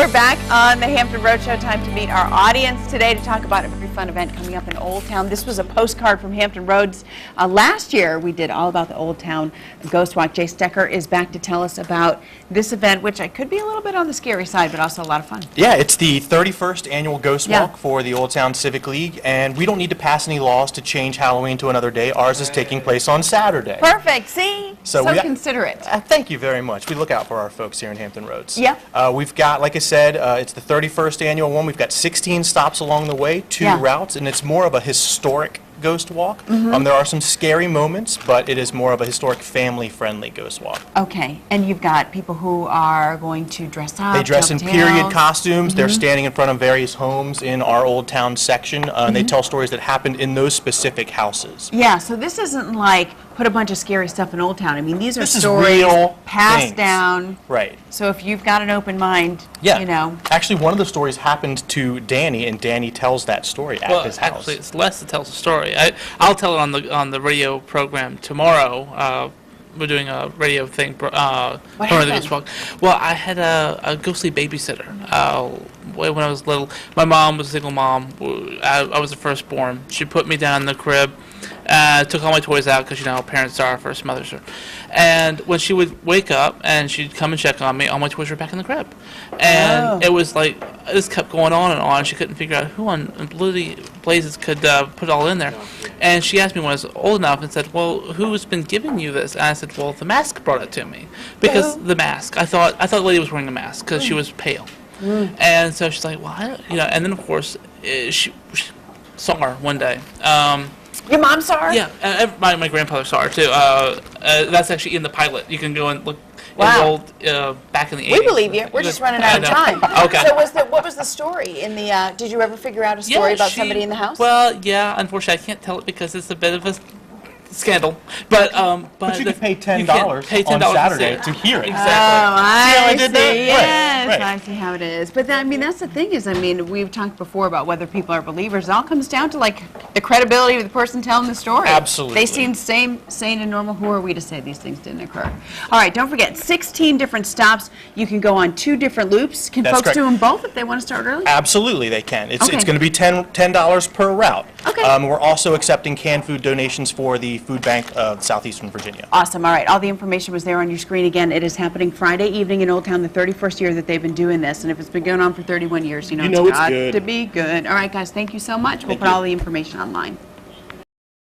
We're back on the Hampton Roadshow. Time to meet our audience today to talk about a very fun event coming up in Old Town. This was a postcard from Hampton Roads. Last year, we did all about the Old Town Ghost Walk. Jay Stecker is back to tell us about this event, which I could be a little bit on the scary side, but also a lot of fun. Yeah, it's the 31st annual Ghost Walk for the Old Town Civic League, and we don't need to pass any laws to change Halloween to another day. Ours is taking place on Saturday. Perfect. See? So considerate. Thank you very much. We look out for our folks here in Hampton Roads. Yeah. We've got, like I said, it's the 31st annual one. We've got 16 stops along the way, 2 routes, and it's more of a historic ghost walk. There are some scary moments, but it is more of a historic, family-friendly ghost walk. Okay, and you've got people who are going to dress up. They dress in period costumes. They're standing in front of various homes in our Old Town section, and they tell stories that happened in those specific houses. Yeah, so this isn't like put a bunch of scary stuff in Old Town. I mean, these are stories real passed down. Right. So if you've got an open mind, you know. Actually, one of the stories happened to Danny, and Danny tells that story at his house. Actually, it's Les that tells the story. I'll tell it on the radio program tomorrow. We're doing a radio thing. What happened? Well, I had a ghostly babysitter when I was little. My mom was a single mom. I was the firstborn. She put me down in the crib. Took all my toys out because, you know, parents are, first mothers are. And when she would wake up and she'd come and check on me, all my toys were back in the crib. And it was like, this kept going on and on. She couldn't figure out who on bloody blazes could put it all in there. And she asked me when I was old enough and said, well, who's been giving you this? And I said, well, the mask brought it to me. Because the mask, I thought the lady was wearing a mask because she was pale. And so she's like, well, and then, of course, she saw her one day. Your mom saw her? Yeah, my grandfather saw her too. That's actually in the pilot. You can go and look. Wow. Back in the 80s. We believe you. We're just running out of time. Okay. So what was the story in the? Did you ever figure out a story about somebody in the house? Well, yeah. Unfortunately, I can't tell it because it's a bit of a scandal. But you can pay $10 on Saturday to hear it. Exactly. Oh, I see. Yes, Right. I see how it is. But I mean, that's the thing is, I mean, we've talked before about whether people are believers. It all comes down to like the credibility of the person telling the story. Absolutely. They seem sane and normal. Who are we to say these things didn't occur? All right, don't forget, 16 different stops. You can go on 2 different loops. Can folks do them both if they want to start early? Absolutely, they can. It's going to be $10 per route. Okay. We're also accepting canned food donations for the Food Bank of Southeastern Virginia. Awesome. All right. All the information was there on your screen. Again, it is happening Friday evening in Old Town, the 31st year that they've been doing this. And if it's been going on for 31 years, you know it's got to be good. All right, guys, thank you so much. We'll put all the information online.